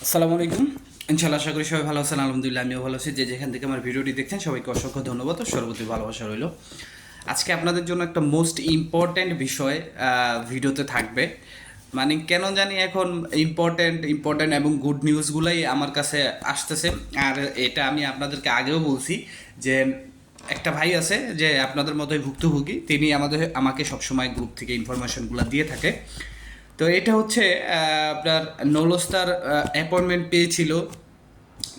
আসসালামু আলাইকুম। ইনশাআল্লাহ আশা করি সবাই ভালো আছেন। আলহামদুলিল্লাহ আমিও ভালো আছি। যে যেখান থেকে আমার ভিডিওটি দেখছেন সবাইকে অসংখ্য ধন্যবাদ ও সর্বতি ভালোবাসা রইল। আজকে আপনাদের জন্য একটা মোস্ট ইম্পর্ট্যান্ট বিষয় ভিডিওতে থাকবে। মানে কেন জানি এখন ইম্পর্ট্যান্ট এবং গুড নিউজগুলাই আমার কাছে আসতেছে। আর এটা আমি আপনাদেরকে আগেও বলছি যে একটা ভাই আছে যে আপনাদের মতোই ভুক্তভোগী, তিনি আমাকে সবসময় গ্রুপ থেকে ইনফরমেশনগুলো দিয়ে থাকে। তো এটা হচ্ছে আপনার নৌলস্তার অ্যাপয়েন্টমেন্ট পেয়েছিল,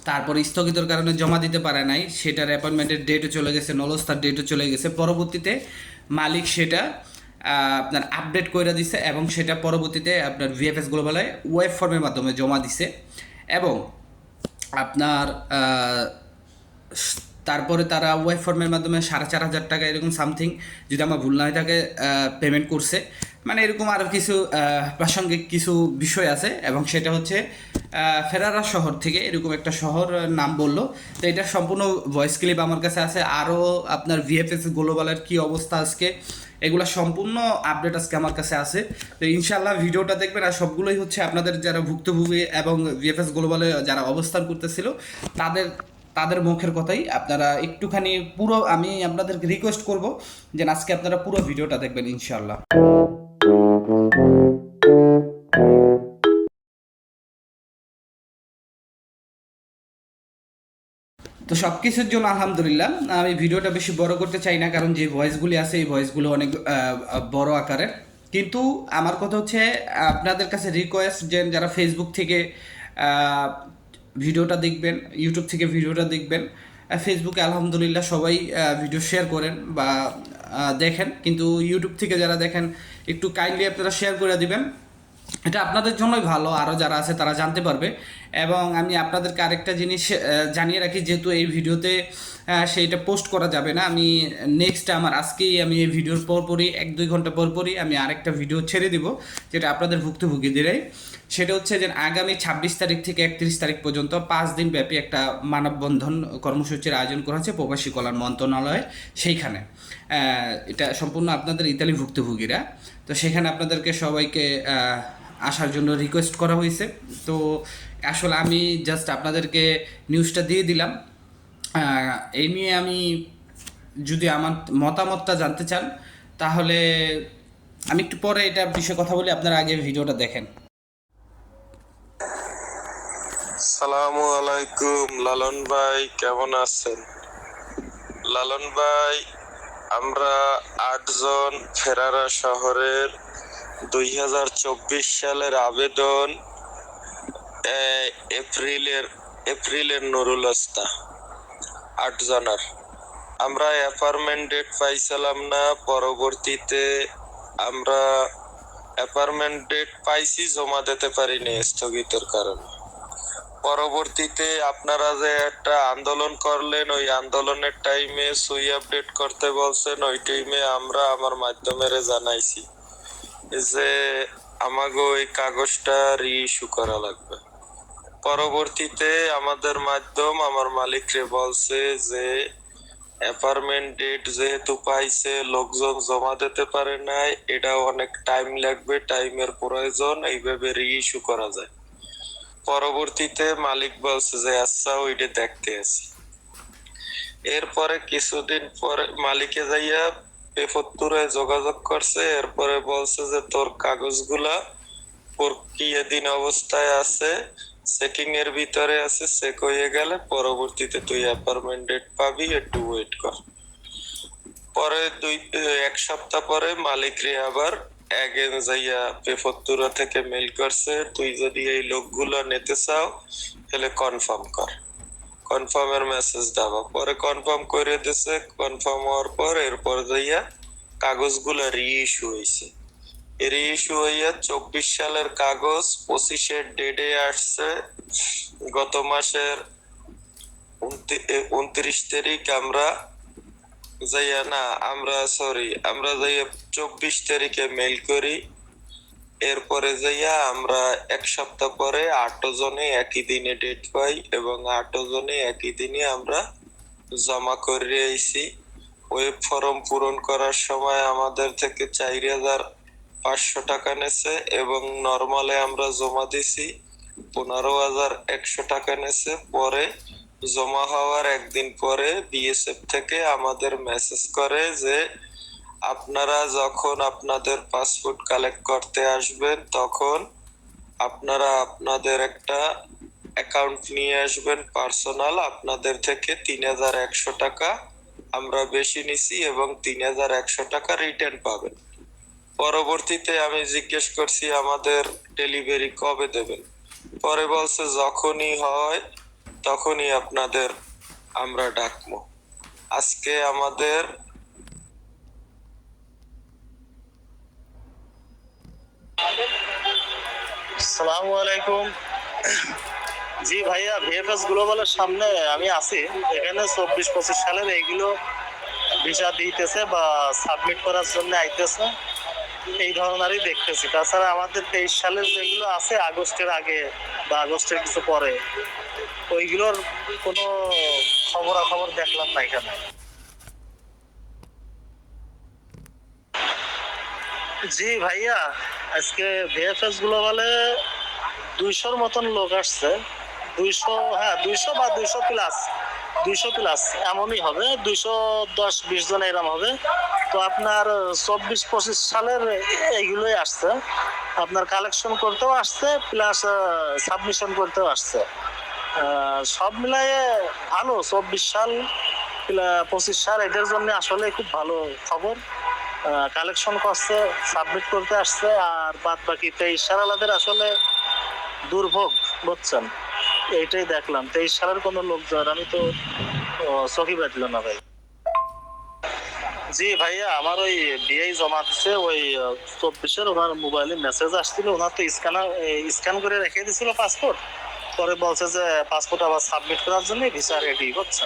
তারপরে স্থগিতর কারণে জমা দিতে পারে নাই, সেটার অ্যাপয়েন্টমেন্টের ডেটও চলে গেছে, নলস্তার ডেটও চলে গেছে। পরবর্তীতে মালিক সেটা আপনার আপডেট করে দিছে এবং সেটা পরবর্তীতে আপনার ভিএফএস গ্লোবালে ওয়েব ফর্মের মাধ্যমে জমা দিছে। এবং আপনার তারপরে তারা ওয়েব ফর্মের মাধ্যমে 4,500 টাকা এরকম সামথিং, যদি আমার ভুল না হয় থাকে, পেমেন্ট করছে। মানে এরকম আরও কিছু প্রাসঙ্গিক কিছু বিষয় আছে এবং সেটা হচ্ছে ফেরারা শহর থেকে এরকম একটা শহর নাম বললো। তো এটা সম্পূর্ণ ভয়েস ক্লিপ আমার কাছে আছে। আরও আপনার ভিএফএস গ্লোবালের কী অবস্থা আজকে, এগুলো সম্পূর্ণ আপডেট আজকে আমার কাছে আছে। তো ইনশাল্লাহ ভিডিওটা দেখবেন। আর সবগুলোই হচ্ছে আপনাদের যারা ভুক্তভোগী এবং ভিএফএস গ্লোবালে যারা অবস্থান করতেছিল তাদের তাদের মুখের কথাই আপনারা একটুখানি পুরো, আমি আপনাদেরকে রিকোয়েস্ট করব যে আজকে আপনারা পুরো ভিডিওটা দেখবেন ইনশাল্লাহ। তো সব কিছুর জন্য আলহামদুলিল্লাহ। আমি ভিডিওটা বেশি বড় করতে চাই না, কারণ যে ভয়েসগুলি আছে এই ভয়েসগুলো অনেক বড় আকারের। কিন্তু আমার কথা হচ্ছে আপনাদের কাছে রিকোয়েস্ট যে যারা ফেসবুক থেকে ভিডিওটা দেখবেন, ইউটিউব থেকে ভিডিওটা দেখবেন, ফেসবুকে আলহামদুলিল্লাহ সবাই ভিডিও শেয়ার করেন বা দেখেন, কিন্তু ইউটিউব থেকে যারা দেখেন একটু কাইন্ডলি আপনারা শেয়ার করে দিবেন। এটা আপনাদের জন্যই ভালো, আরও যারা আছে তারা জানতে পারবে। এবং আমি আপনাদেরকে আরেকটা জিনিস জানিয়ে রাখি, যেহেতু এই ভিডিওতে সেইটা পোস্ট করা যাবে না, আমি নেক্সট আমার আজকেই আমি এই ভিডিওর পরপরই 1-2 ঘন্টা পরপরই আমি আরেকটা ভিডিও ছেড়ে দিব, যেটা আপনাদের ভুক্তভোগীদেরই। সেটা হচ্ছে যে আগামী 26 তারিখ থেকে 31 তারিখ পর্যন্ত 5 দিন ব্যাপী একটা মানববন্ধন কর্মসূচির আয়োজন করা হচ্ছে প্রবাসী কল্যাণ মন্ত্রণালয়ে। সেইখানে এটা সম্পূর্ণ আপনাদের ইতালি ভুক্তভোগীরা। তো সেখানে আপনাদেরকে সবাইকে আসার জন্য রিকোয়েস্ট করা হয়েছে। তো আসলে আমি জাস্ট আপনাদেরকে নিউজটা দিয়ে দিলাম। এই নিয়ে আমি, যদি আমার মতামতটা জানতে চান তাহলে আমি একটু পরে এটা বিষয়ে কথা বলি, আপনারা আগে ভিডিওটা দেখেন। সালামু আলাইকুম লালন ভাই, কেমন আছেন? লালন ভাই, আমরা 8 জন ফেরারা শহরের 2024 সালের আবেদন এপ্রিলের এপ্রিলের নুরুল আস্তা 8 জনের আমরা অ্যাপার্টমেন্ট ডেট পাইছিলাম না। পরবর্তীতে আমরা অ্যাপার্টমেন্ট ডেট পাইছি, জমা দিতে পারিনি স্থগিতের কারণে। পরবর্তীতে আপনারা যে একটা আন্দোলন করলেন, ওই আন্দোলনের টাইমে সুই আপডেট করতে বলছেন, ওই টাইমে আমরা আমার মাধ্যমেরে জানাইছি যে আমাকে ওই কাগজটা রিইস্যু করা লাগবে। পরবর্তীতে আমাদের মাধ্যম আমার মালিকরে বলছে যে অ্যাপার্টমেন্ট ডেট যেহেতু পাইছে, লোকজন জমা দিতে পারে নাই, এটা অনেক টাইম লাগবে, টাইমের প্রয়োজন, এইভাবে রিইস্যু করা যায়। পরবর্তীতে মালিক বলছে যে আচ্ছা ওইটা দেখতে আছি। এরপরে কিছুদিন পরে মালিকে যাইয়া পেফত্তরায় যোগাযোগ করছে। এরপরে বলছে যে তোর কাগজগুলা প্রক্রিয়াধীন অবস্থায় আছে, চেকিং এর ভিতরে আছে, চেক হয়ে গেলে পরবর্তীতে তুই অ্যাপয়েন্টমেন্ট ডেট পাবি, একটু ওয়েট কর। পরে 1 সপ্তাহ পরে মালিক রে আবার এগেন যাইয়া পেফত্তুরা থেকে মেল করছে, তুই যদি এই লোকগুলো নিতে চাও তাহলে কনফার্ম কর। কনফার্মের মেসেজ দেওয়া, পরে কনফার্ম করে দিছে। কনফার্ম হওয়ার পর এরপর যাইয়া কাগজগুলো রিইস্যু হয়েছে। রিইস্যু হইয়া 24 সালের কাগজ 25-এর ডেটে আসছে। গত মাসের 29 তারিখ আমরা যাইয়া না আমরা সরি আমরা যাইয়া 24 তারিখে মেইল করি। এরপরে যাইয়া আমরা 1 সপ্তাহ পরে 8 জনে একই দিনে ডেট পাই এবং 8 জনে একই দিনে আমরা জমা করে আইছি। ওয়েব ফর্ম পূরণ করার সময় আমাদের থেকে 4,500 টাকা নেছে এবং নরমালে আমরা জমা দিছি 15,100 টাকা নেছে। পরে জমা হওয়ার একদিন পরে বিএসএফ থেকে আমাদের মেসেজ করে যে আপনারা যখন আপনাদের পাসপোর্ট কালেক্ট করতে আসবেন তখন আপনারা আপনাদের একটা অ্যাকাউন্ট নিয়ে আসবেন পার্সোনাল, আপনাদের থেকে 3,100 টাকা আমরা বেশি নিছি এবং 3,100 টাকা রিটার্ন পাবেন। পরবর্তীতে আমি জিজ্ঞেস করছি আমাদের ডেলিভারি কবে দেবেন, পরে বলছে যখনই হয় তখনই আপনাদের আমরা ডাকবো। আজকে আমাদের আসসালামু আলাইকুম। জি ভাইয়া, ভিএফএস গ্লোবালের সামনে আমি আছি। এখানে 24-25 সালের এইগুলো ভিসা দিতেছে বা সাবমিট করার জন্য আইতেছে, এই ধরনেরই দেখতেছি। তাছাড়া আমাদের 23 সালের যেগুলো আছে আগস্টের আগে বা আগস্টের কিছু পরে, ওইগুলোর কোনো খবরাখবর দেখলাম না এখানে। জি ভাইয়া, আজকে ভিএফএস গ্লোবালে 200-র মতন লোক আসছে। 200, হ্যাঁ 200 বা 200 প্লাস, 200 প্লাস এমনই হবে, 210-20 জন এরকম হবে। তো আপনার 24-25 সালের এইগুলোই আসছে, আপনার কালেকশন করতেও আসছে প্লাস সাবমিশন করতেও আসছে। সব মিলায়ে ভালো। 24 সাল 25 সাল এদের জন্য আসলে খুব ভালো খবর। কালেকশন করছে, সাবমিট করতে আসছে, আর বাদ বাকি 23 সালাদের আসলে দুর্ভোগ, বুঝছেন? এইটাই দেখলাম। 23 সালের কোনো লোক যাওয়ার আমি তো চোখই বাঁধল না ভাই। জি ভাইয়া, আমার ওই বিআই জমা দিচ্ছে ওই 24-এর, ওনার মোবাইলে মেসেজ আসছিল। ওনার তো স্ক্যান করে রেখে দিছিল পাসপোর্ট, পরে বলছে যে পাসপোর্ট আবার সাবমিট করার জন্য ভিসা রেডি হচ্ছে।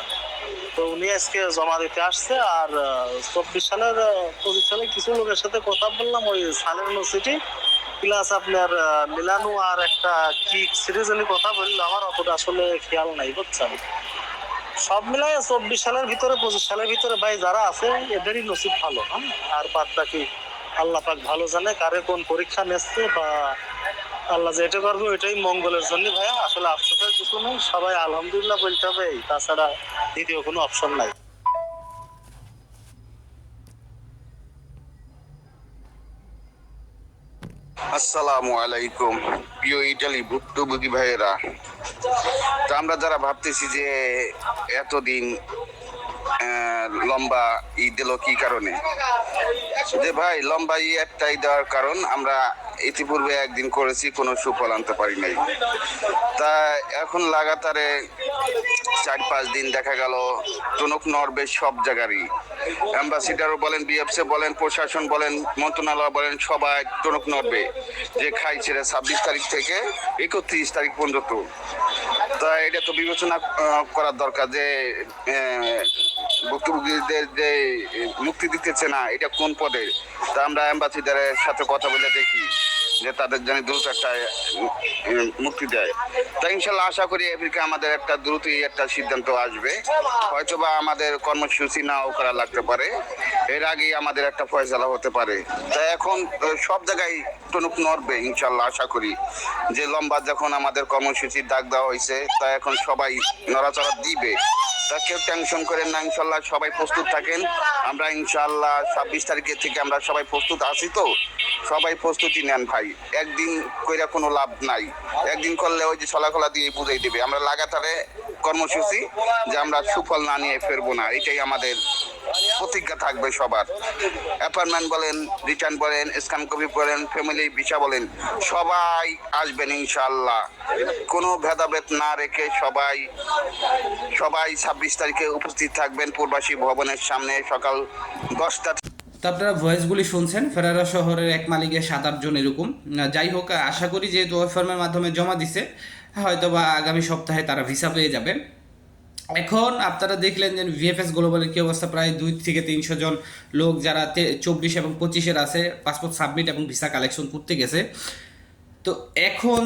তো উনি আজকে জমা দিতে আসছে। আর 24 সালের 25 সালে কিছু লোকের সাথে কথা বললাম, ওই সালেরনো সিটি প্লাস আপনার মিলানো আর একটা কি সিরিয়াসলি কথা বললো, আমার অতটা আসলে খেয়াল নাই, বুঝছেন? সব মিলায় 24 সালের ভিতরে 25 সালের ভিতরে ভাই যারা আছে এদেরই নসিব ভালো। হ্যাঁ, আর বাদ বাকি আল্লাহ পাক ভালো জানে কারে কোন পরীক্ষা নিচ্ছে, বা আল্লাহ যেটা করবে ওইটাই মঙ্গলের জন্য। ভাইয়া আসলে আফসোসের কিছু নেই, সবাই আলহামদুলিল্লাহ বলতে হবে, তাছাড়া দ্বিতীয় কোনো অপশন নাই। আসসালামু আলাইকুম প্রিয় ইটালি ভুক্তভোগী ভাইয়েরা। তো আমরা যারা ভাবতেছি যে এতদিন লম্বা ঈদ এলো কি কারণে, যে ভাই লম্বা ই একটাই দেওয়ার কারণ, আমরা ইতিপূর্বে একদিন করেছি, কোনো সুফল আনতে পারি নাই। তা এখন লাগাতারে 4-5 দিন দেখা গেল টনক নড়বে সব জায়গারই। অ্যাম্বাসিডারও বলেন, বিএফসি বলেন, প্রশাসন বলেন, মন্ত্রণালয় বলেন, সবাই টনক নড়বে যে খাইছে 26 তারিখ থেকে 31 তারিখ পর্যন্ত। তা এটা তো বিবেচনা করার দরকার যে ভুক্তভোগীদের যে মুক্তি দিতেছে না, এটা কোন পদে। তা আমরা অ্যাম্বাসিডারের সাথে কথা বলে দেখি যে তাদের জন্য দ্রুত একটা মুক্তি দেয়। তা ইনশাল্লাহ আশা করি আফ্রিকা আমাদের একটা দ্রুতই একটা সিদ্ধান্ত আসবে। হয়তোবা আমাদের কর্মসূচি নাও করা লাগতে পারে, এর আগেই আমাদের একটা ফয়সালা হতে পারে। তা এখন সব জায়গায় টনক নড়বে ইনশাল্লাহ, আশা করি যে লম্বা যখন আমাদের কর্মসূচির ডাক দেওয়া হয়েছে, তা এখন সবাই নড়াচড়া দিবে। তা কেউ টেনশন করেন না, ইনশাল্লাহ সবাই প্রস্তুত থাকেন। আমরা ইনশাল্লাহ 26 তারিখের থেকে আমরা সবাই প্রস্তুত আছি। তো সবাই প্রস্তুতি নেন ভাই, একদিন কইরা কোনো লাভ নাই। একদিন করলে ওই যে ছলাখলা দিয়ে বুঝাই দেবে। আমরা লাগাতারে কর্মসূচি যে আমরা সুফল না নিয়ে ফেরবো না, এটাই আমাদের প্রতিজ্ঞা থাকবে সবার। অ্যাপয়েন্টমেন্ট বলেন, রিটার্ন বলেন, স্ক্যান কপি বলেন, ফ্যামিলি ভিসা বলেন, সবাই আসবেন ইনশাল্লাহ। কোনো ভেদাভেদ না রেখে সবাই 26 তারিখে উপস্থিত থাকবেন পূর্বাসী ভবনের সামনে সকাল 10টা। তো আপনারা ভয়েসগুলি শুনছেন, ফেরারা শহরের এক মালিকে 7-8 জন এরকম। যাই হোক, আশা করি যেহেতু ওয়েব ফর্মের মাধ্যমে জমা দিছে, হয়তো বা আগামী সপ্তাহে তারা ভিসা পেয়ে যাবে। এখন আপনারা দেখলেন যে ভিএফএস গ্লোবালের কি অবস্থা, প্রায় 200-300 জন লোক যারা 24 এবং 25-এর আছে পাসপোর্ট সাবমিট এবং ভিসা কালেকশন করতে গেছে। তো এখন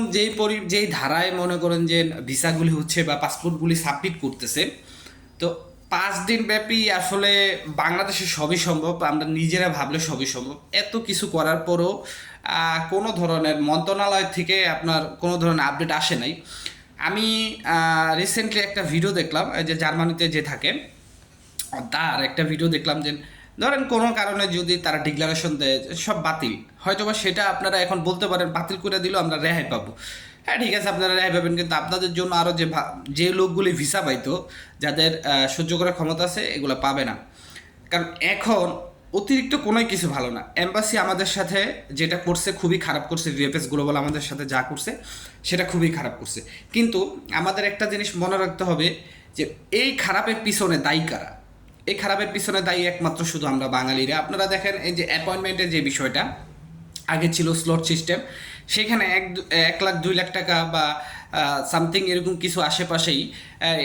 যেই ধারায় মনে করেন যে ভিসাগুলি হচ্ছে বা পাসপোর্টগুলি সাবমিট করতেছে, তো 5 দিন ব্যাপী আসলে বাংলাদেশে সবই সম্ভব, আমরা নিজেরা ভাবলে সবই সম্ভব। এত কিছু করার পরও কোনো ধরনের মন্ত্রণালয় থেকে আপনার কোনো ধরনের আপডেট আসে নাই। আমি রিসেন্টলি একটা ভিডিও দেখলাম, যে জার্মানিতে যে থাকে তার একটা ভিডিও দেখলাম, যে ধরেন কোনো কারণে যদি তারা ডিক্লারেশন দেয় সব বাতিল, হয়তোবা সেটা আপনারা এখন বলতে পারেন বাতিল করে দিলেও আমরা রেহাই পাবো। হ্যাঁ ঠিক আছে, আপনারা রেহাই পাবেন, কিন্তু আপনাদের জন্য আরও যে লোকগুলি ভিসা পাইতো, যাদের সহ্য করার ক্ষমতা আছে, এগুলো পাবে না। কারণ এখন অতিরিক্ত কোনো কিছু ভালো না। এম্বাসি আমাদের সাথে যেটা করছে খুবই খারাপ করছে, ভিএফএস গ্লোবাল আমাদের সাথে যা করছে সেটা খুবই খারাপ করছে। কিন্তু আমাদের একটা জিনিস মনে রাখতে হবে যে এই খারাপের পিছনে দায়ী কারা? এই খারাপের পিছনে দায়ী একমাত্র শুধু আমরা বাঙালিরা। আপনারা দেখেন এই যে অ্যাপয়েন্টমেন্টের যে বিষয়টা, আগে ছিল স্লট সিস্টেম, সেখানে 1 লাখ 2 লাখ টাকা বা সামথিং এরকম কিছু আশেপাশেই,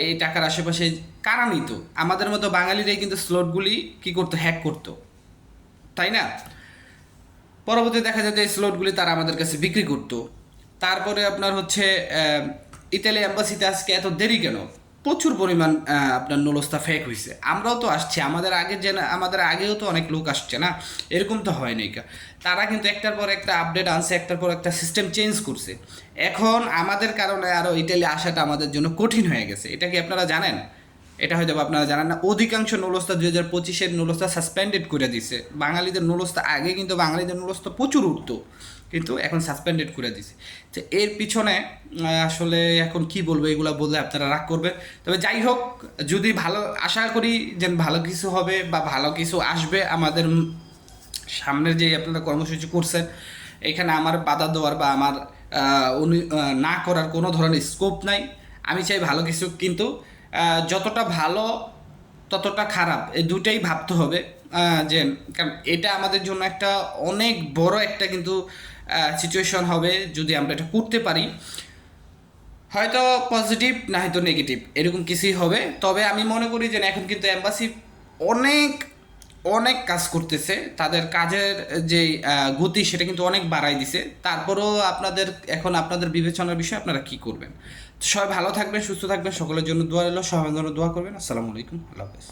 এই টাকার আশেপাশে কারা নিত? আমাদের মতো বাঙালিরাই কিন্তু স্লটগুলি কী করতো, হ্যাক করতো, তাই না? পরবর্তী দেখা যায় যে এই স্লটগুলি তারা আমাদের কাছে বিক্রি করতো। তারপরে আপনার হচ্ছে ইতালি অ্যাম্বাসিতে আজকে এত দেরি কেন? প্রচুর পরিমাণ আপনার নুলস্তা ফেক হয়েছে। আমরাও তো আসছি, আমাদের আগেও তো অনেক লোক আসছে না, এরকম তো হয় নাই। তারা কিন্তু একটার পর একটা আপডেট আনছে, একটার পর একটা সিস্টেম চেঞ্জ করছে। এখন আমাদের কারণে আরও ইতালি আসাটা আমাদের জন্য কঠিন হয়ে গেছে। এটা কি আপনারা জানেন? এটা হয়তো আপনারা জানেন না। অধিকাংশ নুলস্তা 2025-এর নুলস্তা সাসপেন্ডেড করে দিছে। বাঙালিদের নুলস্তা আগে কিন্তু বাঙালিদের নুলস্তা প্রচুর উঠতো, কিন্তু এখন সাসপেন্ডেড করে দিছে। তো এর পিছনে আসলে এখন কি বলবো, এগুলো বললে আপনারা রাগ করবেন। তবে যাই হোক, যদি ভালো, আশা করি যে ভালো কিছু হবে বা ভালো কিছু আসবে। আমাদের সামনের যে আপনারা কর্মসূচি করছেন, এখানে আমার বাধা দেওয়ার বা আমার না করার কোনো ধরনের স্কোপ নাই। আমি চাই ভালো কিছু, কিন্তু যতটা ভালো ততটা খারাপ, এই দুটাই ভাবতে হবে। যে কারণ এটা আমাদের জন্য একটা অনেক বড় একটা কিন্তু সিচুয়েশন হবে যদি আমরা এটা করতে পারি। হয়তো পজিটিভ না হয়তো নেগেটিভ, এরকম কিছুই হবে। তবে আমি মনে করি যে এখন কিন্তু অ্যাম্বাসি অনেক অনেক কাজ করতেছে, তাদের কাজের যে গতি সেটা কিন্তু অনেক বাড়াই দিছে। তারপরেও আপনাদের বিবেচনার বিষয়, আপনারা কি করবেন। সবাই ভালো থাকবেন, সুস্থ থাকবেন, সকলের জন্য দোয়া রইল, সবার জন্য দোয়া করবেন। আসসালামু আলাইকুম, আল্লাহ হাফেজ।